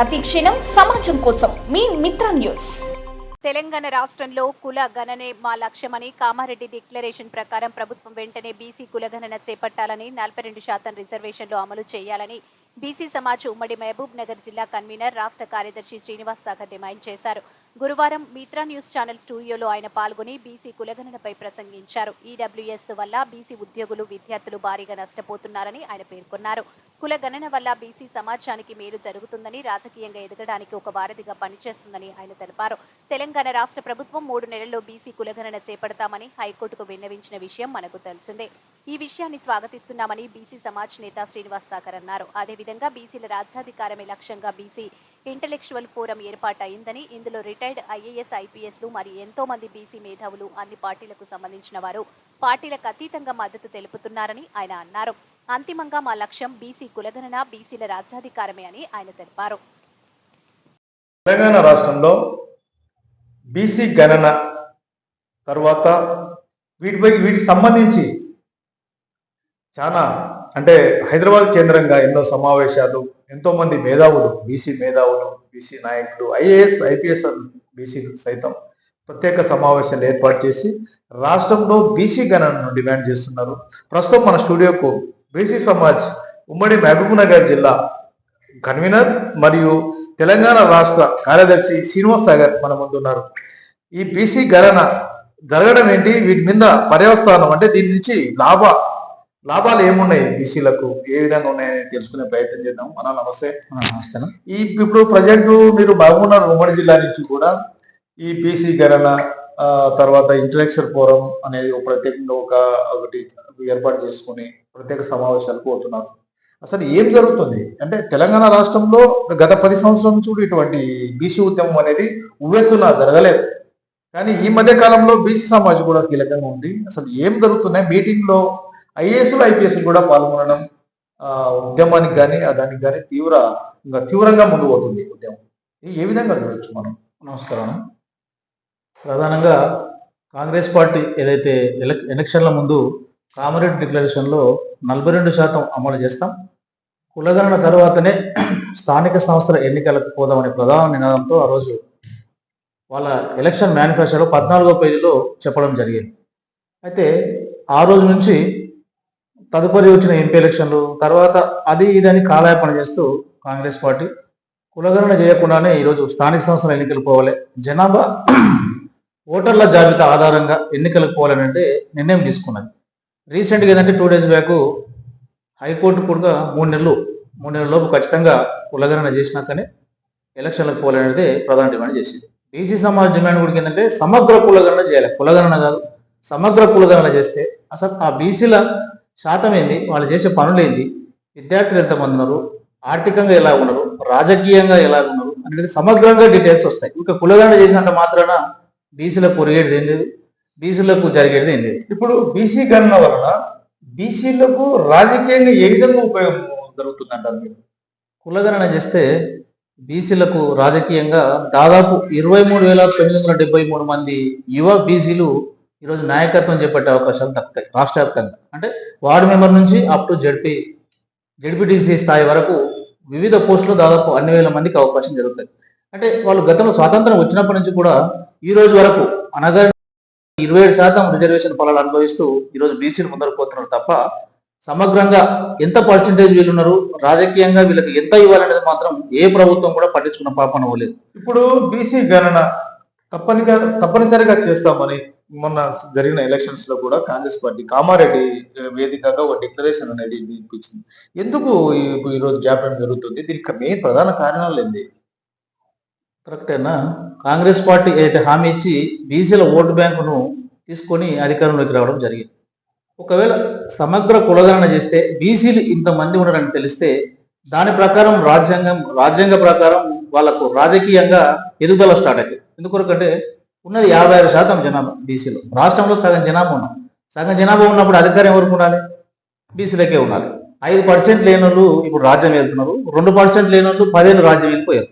ప్రతి క్షణం సమాజం కోసం మీ మిత్ర న్యూస్. తెలంగాణ రాష్ట్రంలో కుల గణనే మా లక్ష్యమని కామారెడ్డి డిక్లరేషన్ ప్రకారం ప్రభుత్వం వెంటనే బీసీ కులగణన చేపట్టాలని 42% రిజర్వేషన్లు అమలు చేయాలని బీసీ సమాజ్ ఉమ్మడి మహబూబ్ నగర్ జిల్లా కన్వీనర్ రాష్ట్ర కార్యదర్శి శ్రీనివాస్ సాగర్ డిమాండ్ చేశారు. గురువారం మిత్ర న్యూస్ ఛానల్ స్టూడియోలో ఆయన పాల్గొని బీసీ కులగణనపై ప్రసంగించారు. ఈడబ్ల్యూఎస్ వల్ల బీసీ ఉద్యోగులు విద్యార్థులు భారీగా నష్టపోతున్నారని ఆయన పేర్కొన్నారు. కుల గణన వల్ల బీసీ సమాజానికి మేలు జరుగుతుందని, రాజకీయంగా ఎదగడానికి ఒక వారధిగా పనిచేస్తుందని ఆయన తెలిపారు. తెలంగాణ రాష్ట్ర ప్రభుత్వం 3 నెలల్లో బీసీ కులగణన చేపడతామని హైకోర్టుకు విన్నవించిన విషయం మనకు తెలిసిందే. ఈ విషయాన్ని స్వాగతిస్తున్నామని బీసీ సమాజ్ నేత శ్రీనివాస్ సాగర్ అన్నారు. అదేవిధంగా బీసీల రాజ్యాధికారమే లక్ష్యంగా బీసీ ఇంటలెక్చువల్ ఫోరం ఏర్పాటైందని, ఇందులో రిటైర్డ్ ఐఏఎస్, ఐపీఎస్లు మరి ఎంతో మంది బీసీ మేధావులు అన్ని పార్టీలకు సంబంధించిన వారు పార్టీలకు అతీతంగా మద్దతు తెలుపుతున్నారని ఆయన అన్నారు. అంతిమంగా మా లక్ష్యం బీసీ కులగణన, బీసీల రాజ్యాధికారమే అని ఆయన తెలిపారు. తెలంగాణ రాష్ట్రంలో బీసీ గణన తర్వాత వీటికి సంబంధించి చాలా అంటే హైదరాబాద్ కేంద్రంగా ఎన్నో సమావేశాలు, ఎంతో మంది మేధావులు, బీసీ మేధావులు, బీసీ నాయకులు, ఐఏఎస్, ఐపీఎస్ బీసీ సైతం ప్రత్యేక సమావేశాలు ఏర్పాటు చేసి రాష్ట్రంలో బీసీ గణనను డిమాండ్ చేస్తున్నారు. ప్రస్తుతం మన స్టూడియోకు బీసీ సమాజ్ ఉమ్మడి మహబూబ్ నగర్ జిల్లా కన్వీనర్ మరియు తెలంగాణ రాష్ట్ర కార్యదర్శి శ్రీనివాస్ సాగర్ మన ముందున్నారు. ఈ బీసీ గణన జరగడం ఏంటి, వీటి మీద పర్యవస్థానం అంటే దీని నుంచి లాభాలు ఏమున్నాయి, బీసీలకు ఏ విధంగా ఉన్నాయని తెలుసుకునే ప్రయత్నం చేద్దాం. మన నమస్తే. ఇప్పుడు ప్రజెంట్ మీరు మహబూబ్ నగర్ ఉమ్మడి జిల్లా నుంచి కూడా ఈ బీసీ గణన తర్వాత ఇంటలెక్చువల్ ఫోరం అనేది ప్రత్యేకంగా ఒకటి ఏర్పాటు చేసుకుని ప్రత్యేక సమావేశాలు పోతున్నారు. అసలు ఏం జరుగుతుంది అంటే తెలంగాణ రాష్ట్రంలో గత 10 సంవత్సరాల నుంచి కూడా ఇటువంటి బీసీ ఉద్యమం అనేది ఉవ్వెత్తున జరగలేదు. కానీ ఈ మధ్య కాలంలో బీసీ సమాజ్ కూడా కీలకంగా ఉంది. అసలు ఏం జరుగుతున్నాయి, మీటింగ్ లో ఐఏఎస్లు, ఐపీఎస్లు కూడా పాల్గొనడం ఉద్యమానికి కానీ దానికి కానీ తీవ్రంగా ముందు పోతుంది ఉద్యమం. ఏ విధంగా చూడొచ్చు మనం? నమస్కారం. ప్రధానంగా కాంగ్రెస్ పార్టీ ఏదైతే ఎలక్షన్ల ముందు కామారెడ్డి డిక్లరేషన్లో 42% అమలు చేస్తాం, కులగణన తర్వాతనే స్థానిక సంస్థల ఎన్నికలకు పోదామనే ప్రధాన నినాదంతో ఆ రోజు వాళ్ళ ఎలక్షన్ మేనిఫెస్టోలో 14వ పేజీలో చెప్పడం జరిగింది. అయితే ఆ రోజు నుంచి తదుపరి వచ్చిన ఎంపీ ఎలక్షన్లు తర్వాత అది ఇదని కాలయాపన చేస్తూ కాంగ్రెస్ పార్టీ కులగణన చేయకుండానే ఈరోజు స్థానిక సంస్థల ఎన్నికలు పోవాలి, జనాభా ఓటర్ల జాబితా ఆధారంగా ఎన్నికలకు పోవాలని అంటే నిర్ణయం తీసుకున్నది. రీసెంట్గా ఏంటంటే 2 days బ్యాక్ హైకోర్టు కూడా 3 నెలల లోపు ఖచ్చితంగా కులగణన చేసినాకనే ఎలక్షన్లకు పోవాలనేది ప్రధాన డిమాండ్ చేసింది. బీసీ సమాజ్ డిమాండ్ కూడా ఏంటంటే సమగ్ర కులగణన చేయాలి, కులగణన కాదు సమగ్ర కులగణన చేస్తే అసలు ఆ బీసీల శాతం ఏంది, వాళ్ళు చేసే పనులు ఏంది, విద్యార్థులు ఎంతమంది ఉన్నారు, ఆర్థికంగా ఎలా ఉన్నారు, రాజకీయంగా ఎలా ఉన్నారు అనేది సమగ్రంగా డీటెయిల్స్ వస్తాయి. ఇంకా కులగణన చేసినంత మాత్రాన బీసీలకు పొరిగేది ఏం లేదు, బీసీలకు జరిగేది ఏం లేదు. ఇప్పుడు బీసీ గణన వలన బీసీలకు రాజకీయంగా ఏ విధంగా ఉపయోగం జరుగుతుందంటారు మీరు? కులగణన చేస్తే బీసీలకు రాజకీయంగా దాదాపు 23,973 మంది యువ బీసీలు ఈరోజు నాయకత్వం చేపట్టే అవకాశాలు దక్కుతాయి రాష్ట్ర వ్యాప్తంగా. అంటే వార్డు మెంబర్ నుంచి అప్ టు జడ్పీటీసీ స్థాయి వరకు వివిధ పోస్టులు దాదాపు అన్ని వేల మందికి అవకాశం జరుగుతుంది. అంటే వాళ్ళు గతంలో స్వాతంత్రం వచ్చినప్పటి నుంచి కూడా ఈ రోజు వరకు అనగా 27% రిజర్వేషన్ ఫలాలు అనుభవిస్తూ ఈరోజు బీసీలు ముందరకు పోతున్నారు తప్ప సమగ్రంగా ఎంత పర్సెంటేజ్ వీళ్ళు ఉన్నారు, రాజకీయంగా వీళ్ళకి ఎంత ఇవ్వాలనేది మాత్రం ఏ ప్రభుత్వం కూడా పట్టించుకున్న పాపన అవ్వలేదు. ఇప్పుడు బీసీ గణన తప్పనిసరిగా చేస్తామని మొన్న జరిగిన ఎలక్షన్స్ లో కూడా కాంగ్రెస్ పార్టీ కామారెడ్డి వేదికగా ఒక డిక్లరేషన్ అనేది ఇప్పించింది. ఎందుకు ఈరోజు జాప్యం జరుగుతుంది? దీనికి మెయిన్ ప్రధాన కారణాలు ఏంటి? కరెక్టేనా? కాంగ్రెస్ పార్టీ ఏదైతే హామీ ఇచ్చి బీసీల ఓటు బ్యాంకును తీసుకొని అధికారంలోకి రావడం జరిగింది. ఒకవేళ సమగ్ర కులగణన చేస్తే బీసీలు ఇంతమంది ఉన్నారని తెలిస్తే దాని ప్రకారం రాజ్యాంగ ప్రకారం వాళ్ళకు రాజకీయంగా ఎదుగుదల స్టార్ట్ అవుతుంది. ఎందుకొరకంటే ఉన్నది 56% జనాభా బీసీలో, రాష్ట్రంలో సగం జనాభా ఉన్నాం. సగం జనాభా ఉన్నప్పుడు అధికారం ఎవరికి ఉండాలి? బీసీలకే ఉండాలి. 5% లేని వాళ్ళు ఇప్పుడు రాజ్యం వెళ్తున్నారు, 2% లేని వాళ్ళు 10 ఏళ్ళు రాజ్యం వెళ్ళిపోయారు.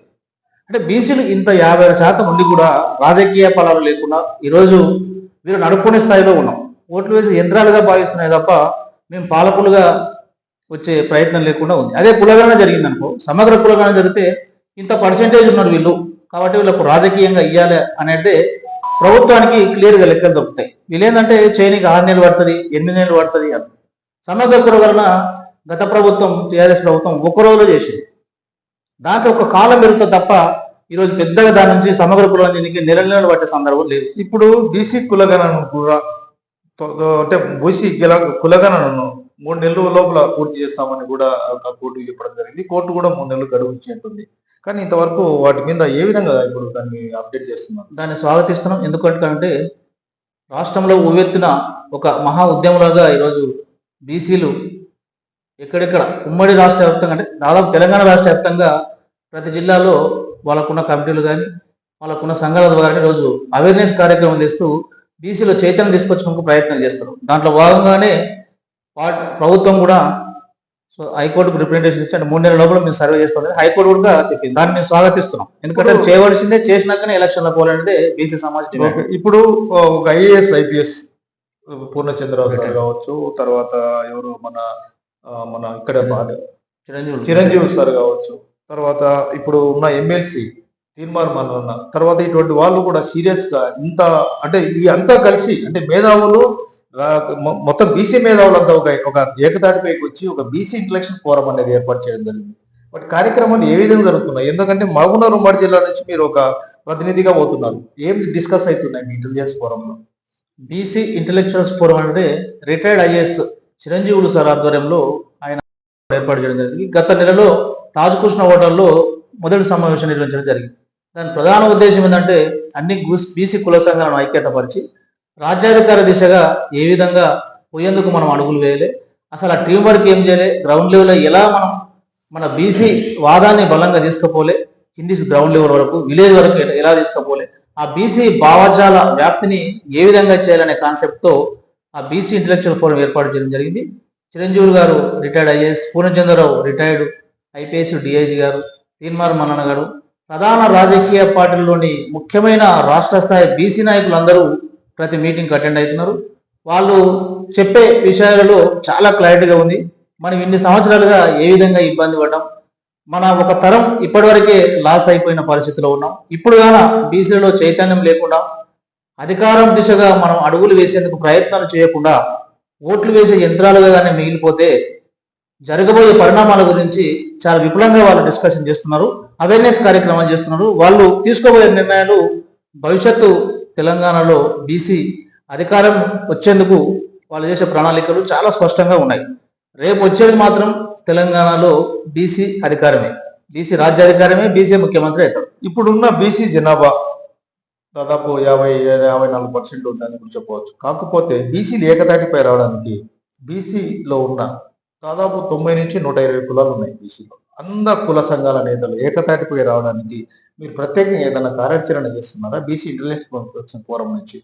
అంటే బీసీలు ఇంత 56% ఉండి కూడా రాజకీయ ఫలాలు లేకుండా ఈరోజు వీరు నడుపుకునే స్థాయిలో ఉన్నాం. ఓట్లు వేసి యంత్రాలుగా భావిస్తున్నాయి తప్ప మేము పాలకులుగా వచ్చే ప్రయత్నం లేకుండా ఉంది. అదే కులగణన జరిగిందనుకో, సమగ్ర కులగణన జరిగితే ఇంత పర్సెంటేజ్ ఉన్నారు వీళ్ళు, కాబట్టి వీళ్ళకు రాజకీయంగా ఇవ్వాలి అనేది ప్రభుత్వానికి క్లియర్గా లెక్కలు దొరుకుతాయి. వీళ్ళు ఏంటంటే చేయనికి 6 నెలలు పడుతుంది, 8 నెలలు పడుతుంది అని. సమగ్ర కుల వలన గత ప్రభుత్వం టీఆర్ఎస్ ప్రభుత్వం ఒక రోజులో చేసింది. దాంట్లో ఒక కాలం పెరుగుతుంది తప్ప ఈరోజు పెద్దగా దాని నుంచి సమగ్ర కులానికి నెలలు పట్టే సందర్భం లేదు. ఇప్పుడు బీసీ కులగణను కూడా అంటే బీసీ కులగణను 3 నెలల లోపల పూర్తి చేస్తామని కూడా కోర్టుకు చెప్పడం జరిగింది. కోర్టు కూడా 3 నెలలు గడువు ఇచ్చినట్టుంది. కానీ ఇంతవరకు వాటి మీద ఏ విధంగా ఇప్పుడు దాన్ని అప్డేట్ చేస్తున్నారు? దాన్ని స్వాగతిస్తున్నాం. ఎందుకంటే రాష్ట్రంలో ఉవ్వెత్తున ఒక మహా ఉద్యమంలాగా ఈరోజు బీసీలు ఎక్కడెక్కడ ఉమ్మడి రాష్ట్ర వ్యాప్తంగా అంటే దాదాపు తెలంగాణ రాష్ట్ర వ్యాప్తంగా ప్రతి జిల్లాలో వాళ్ళకున్న కమిటీలు కానీ వాళ్ళకున్న సంఘాల ద్వారా ఈరోజు అవేర్నెస్ కార్యక్రమం చేస్తూ బీసీలో చైతన్యం తీసుకొచ్చుకోవడానికి ప్రయత్నం చేస్తారు. దాంట్లో భాగంగానే ప్రభుత్వం కూడా హైకోర్టుకు రిప్రజెంటేషన్ ఇచ్చి అంటే 3 నెలల లోపల మేము సర్వే చేస్తాం హైకోర్టు కూడా చెప్పింది. దాన్ని మేము స్వాగతిస్తున్నాం. ఎందుకంటే చేయవలసిందే, చేసినాకనే ఎలక్షన్లో పోవాలనేది బీసీ సమాజం. ఇప్పుడు ఒక ఐఏఎస్ ఐపీఎస్ పూర్ణచంద్రరావు సార్ కావచ్చు, తర్వాత ఎవరు మన ఇక్కడ చిరంజీవి సార్ కావచ్చు, తర్వాత ఇప్పుడు ఉన్న ఎమ్మెల్సీ తీర్మార్ మల్లన్న, తర్వాత ఇటువంటి వాళ్ళు కూడా సీరియస్ గా ఇంత అంటే ఈ అంతా కలిసి అంటే మేధావులు మొత్తం బీసీ మేధావులంతా ఒక ఏకతాటిపైకి వచ్చి ఒక బీసీ ఇంటలెక్చువల్ ఫోరం అనేది ఏర్పాటు చేయడం జరిగింది. వాటి కార్యక్రమాలు ఏ విధంగా జరుగుతున్నాయి? ఎందుకంటే మహబూబ్నగర్ ఉమ్మడి జిల్లా నుంచి మీరు ఒక ప్రతినిధిగా పోతున్నారు. ఏం డిస్కస్ అవుతున్నాయి మీ ఇంటెలిజెన్స్ ఫోరంలో? బీసీ ఇంటలెక్చువల్స్ ఫోరం అంటే రిటైర్డ్ ఐఏఎస్ చిరంజీవులు సార్ ఆధ్వర్యంలో ఆయన ఏర్పాటు చేయడం జరిగింది. గత నెలలో తాజ్కృష్ణ హోటల్లో మొదటి సమావేశం నిర్వహించడం జరిగింది. దాని ప్రధాన ఉద్దేశం ఏంటంటే అన్ని బీసీ కుల సంఘాలను ఐక్యతపరిచి రాజ్యాధికార దిశగా ఏ విధంగా పోయేందుకు మనం అడుగులు వేయలే, అసలు ఆ టీం వర్క్ ఏం చేయలే, గ్రౌండ్ లెవెల్లో ఎలా మనం మన బీసీ వాదాన్ని బలంగా తీసుకుపోలే, కింది గ్రౌండ్ లెవెల్ వరకు విలేజ్ వరకు ఎలా తీసుకుపోలే, ఆ బీసీ భావజాల వ్యాప్తిని ఏ విధంగా చేయాలనే కాన్సెప్ట్తో ఆ బీసీ ఇంటలెక్చువల్ ఫోరం ఏర్పాటు చేయడం జరిగింది. చిరంజీవి గారు retired IAS, Purnachandrarao retired IPS DIG గారు, తీన్మార్ మల్లన్న గారు, ప్రధాన రాజకీయ పార్టీల్లోని ముఖ్యమైన రాష్ట్ర స్థాయి బీసీ నాయకులందరూ ప్రతి మీటింగ్కి అటెండ్ అవుతున్నారు. వాళ్ళు చెప్పే విషయాలలో చాలా క్లారిటీగా ఉంది. మనం ఇన్ని సంవత్సరాలుగా ఏ విధంగా ఇబ్బంది పడ్డాం, మన ఒక తరం ఇప్పటివరకే లాస్ అయిపోయిన పరిస్థితిలో ఉన్నాం. ఇప్పుడు గాన బీసీలలో చైతన్యం లేకుండా అధికారం దిశగా మనం అడుగులు వేసేందుకు ప్రయత్నాలు చేయకుండా ఓట్లు వేసే యంత్రాలుగా కానీ మిగిలిపోతే జరగబోయే పరిణామాల గురించి చాలా విపులంగా వాళ్ళు డిస్కషన్ చేస్తున్నారు, అవేర్నెస్ కార్యక్రమాలు చేస్తున్నారు. వాళ్ళు తీసుకోబోయే నిర్ణయాలు భవిష్యత్తు తెలంగాణలో బీసీ అధికారం వచ్చేందుకు వాళ్ళు చేసే ప్రణాళికలు చాలా స్పష్టంగా ఉన్నాయి. రేపు వచ్చేది మాత్రం తెలంగాణలో బీసీ అధికారమే, బీసీ రాజ్యాధికారమే, బీసీ ముఖ్యమంత్రి అవుతారు. ఇప్పుడున్న బీసీ జనాభా దాదాపు 54% ఉందని చెప్పవచ్చు. కాకపోతే బీసీలు ఏకతాటిపై రావడానికి బీసీలో ఉన్న దాదాపు 90 నుంచి 120 కులాలు ఉన్నాయి. బీసీలో అందరు కుల సంఘాల నేతలు ఏకతాటిపై రావడానికి మీరు ప్రత్యేకంగా ఏదైనా కార్యాచరణ చేస్తున్నారా బీసీ ఇంటలెక్చువల్ ఫోరం నుంచి?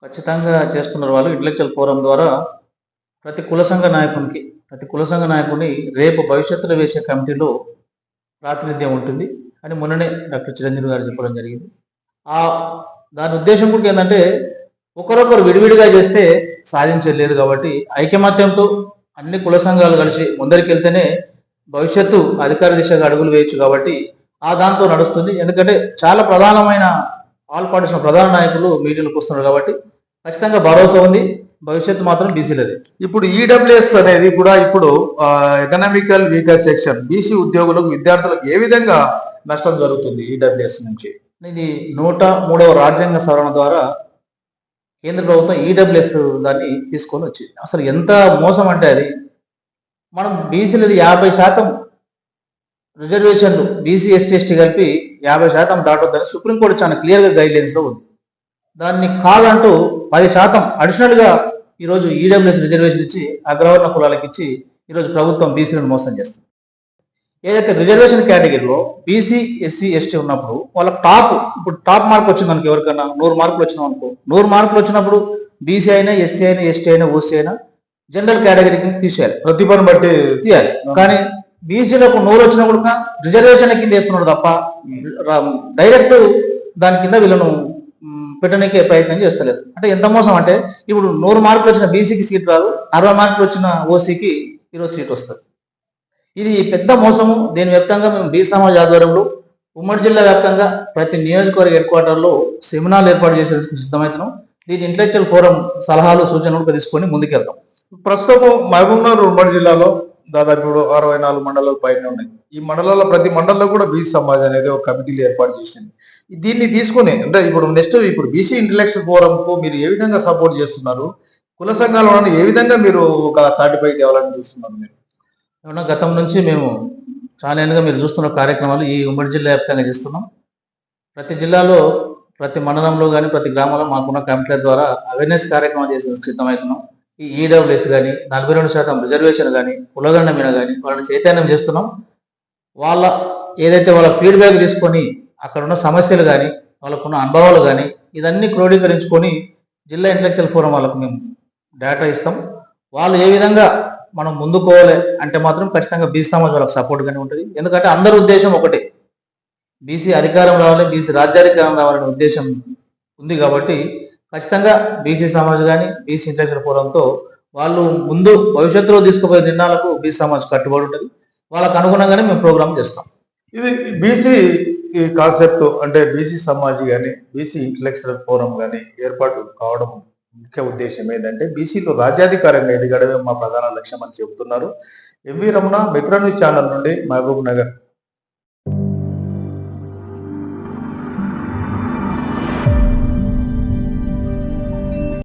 ఖచ్చితంగా చేస్తున్నారు. వాళ్ళు ఇంటలెక్చువల్ ఫోరం ద్వారా ప్రతి కుల సంఘ నాయకుని రేపు భవిష్యత్తులో వేసే కమిటీలో ప్రాతినిధ్యం ఉంటుంది అని మొన్ననే డాక్టర్ చిరంజీవి గారు చెప్పడం జరిగింది. దాని ఉద్దేశం కూడా ఏంటంటే ఒకరొకరు విడివిడిగా చేస్తే సాధించలేదు కాబట్టి ఐకమత్యంతో అన్ని కుల సంఘాలు కలిసి ముందరికి వెళ్తేనే భవిష్యత్తు అధికార దిశగా అడుగులు వేయచ్చు కాబట్టి దాంతో నడుస్తుంది. ఎందుకంటే చాలా ప్రధానమైన ఆల్ పార్టీస్ ప్రధాన నాయకులు మీటింగ్లకు వస్తున్నారు కాబట్టి ఖచ్చితంగా భరోసా ఉంది. భవిష్యత్తు మాత్రం బీసీలది. ఇప్పుడు ఈడబ్ల్యూఎస్ అనేది కూడా ఇప్పుడు ఎకనామికల్ వీకర్ సెక్షన్ బీసీ ఉద్యోగులకు విద్యార్థులకు ఏ విధంగా నష్టం జరుగుతుంది ఈడబ్ల్యూఎస్ నుంచి? ఇది 103వ రాజ్యాంగ సవరణ ద్వారా కేంద్ర ప్రభుత్వం ఈడబ్ల్యూఎస్ దాన్ని తీసుకొని వచ్చింది. అసలు ఎంత మోసం అంటే అది మనం బీసీలది 50% రిజర్వేషన్లు బీసీ ఎస్టీ కలిపి 50% దాటొద్దని సుప్రీంకోర్టు చాలా క్లియర్గా గైడ్లైన్స్లో ఉంది. దాన్ని కాదంటూ 10% అడిషనల్గా ఈరోజు ఈడబ్ల్యూఎస్ రిజర్వేషన్ ఇచ్చి అగ్రవర్ణ కులాలకు ఇచ్చి ఈరోజు ప్రభుత్వం బీసీలను మోసం చేస్తుంది. ఏదైతే రిజర్వేషన్ కేటగిరీలో బీసీ ఎస్సీ ఎస్టీ ఉన్నప్పుడు వాళ్ళకి ఇప్పుడు టాప్ మార్క్ వచ్చింది అనుకో, ఎవరికన్నా 100 మార్కులు వచ్చినాం అనుకో, 100 మార్కులు వచ్చినప్పుడు బీసీ అయినా ఎస్సీ అయినా ఎస్టీ అయినా ఓసీ అయినా జనరల్ కేటగిరీకి తీసేయాలి, ప్రతిభను బట్టి తీయాలి. కానీ బీసీలకు 100 వచ్చినా కూడా రిజర్వేషన్ కింద వేస్తున్నాడు తప్ప డైరెక్ట్ దాని కింద వీళ్ళను పెట్టడానికి ప్రయత్నం చేస్తలేదు. అంటే ఎంత మోసం అంటే ఇప్పుడు 100 మార్కులు వచ్చిన బీసీకి సీట్ రాదు, 60 మార్కులు వచ్చిన ఓసీకి ఈరోజు సీట్ వస్తుంది. ఇది పెద్ద మోసము. దీని వ్యాప్తంగా మేము బీ సమాజ్ ఆధ్వర్యంలో ఉమ్మడి జిల్లా వ్యాప్తంగా ప్రతి నియోజకవర్గ హెడ్ క్వార్టర్లో సెమినార్లు ఏర్పాటు చేసే సిద్ధమవుతున్నాం. దీని ఇంటలెక్చువల్ ఫోరం సలహాలు సూచనలు తీసుకొని ముందుకెళ్తాం. ప్రస్తుతం మహబూబ్నగర్ ఉమ్మడి జిల్లాలో దాదాపు ఇప్పుడు 64 మండలాలు పైన ఉన్నాయి. ఈ మండలాల్లో ప్రతి మండలంలో కూడా బీసీ సమాజ్ అనేది ఒక కమిటీలు ఏర్పాటు చేసింది. దీన్ని తీసుకొని అంటే ఇప్పుడు బీసీ ఇంటలెక్చువల్ ఫోరం కు మీరు ఏ విధంగా సపోర్ట్ చేస్తున్నారు? కుల సంఘాలను ఏ విధంగా మీరు ఒక తాటిపై తేవాలని చూస్తున్నారు? మీరు ఏమన్నా గతం నుంచి మేము చాలా ఏళ్ళుగా మీరు చూస్తున్న కార్యక్రమాలు ఈ ఉమ్మడి జిల్లా వ్యాప్తంగా చేస్తున్నాం. ప్రతి జిల్లాలో ప్రతి మండలంలో కానీ ప్రతి గ్రామంలో మాకున్న కమిటీల ద్వారా అవేర్నెస్ కార్యక్రమాలు చేసే సిద్ధమవుతున్నాం. ఈ ఈడబ్ల్యూఎస్ కానీ 42% రిజర్వేషన్ కానీ కులగండ మీద కానీ వాళ్ళని చైతన్యం చేస్తున్నాం. వాళ్ళ ఫీడ్బ్యాక్ తీసుకొని అక్కడ ఉన్న సమస్యలు కానీ వాళ్ళకున్న అనుభవాలు కానీ ఇదన్నీ క్రోడీకరించుకొని జిల్లా ఇంటలెక్చువల్ ఫోరం వాళ్ళకు మేము డేటా ఇస్తాం. వాళ్ళు ఏ విధంగా మనం ముందుకోవాలి అంటే మాత్రం ఖచ్చితంగా బీసీ సమాజ్ వాళ్ళకి సపోర్ట్గానే ఉంటుంది. ఎందుకంటే అందరి ఉద్దేశం ఒకటే, బీసీ అధికారం రావాలి, బీసీ రాజ్యాధికారం రావాలనే ఉద్దేశం ఉంది. కాబట్టి ఖచ్చితంగా బీసీ సమాజ్ కానీ బీసీ ఇంటలెక్చువల్ ఫోరంతో వాళ్ళు ముందు భవిష్యత్తులో తీసుకుపోయే నిర్ణయాలకు బీసీ సమాజ్ కట్టుబడి ఉంటుంది. వాళ్ళకు అనుగుణంగానే మేము ప్రోగ్రామ్ చేస్తాం. ఇది బీసీ కాన్సెప్ట్ అంటే బీసీ సమాజ్ కానీ బీసీ ఇంటలెక్చువల్ ఫోరం కానీ ఏర్పాటు కావడం ముఖ్య ఉద్దేశం ఏంటంటే బీసీలో రాజ్యాధికారంగా ఎదగడమే మా ప్రధాన లక్ష్యం అని చెబుతున్నారు. ఎంవి రమణ, మిత్ర న్యూస్ ఛానల్ నుండి మహబూబ్ నగర్.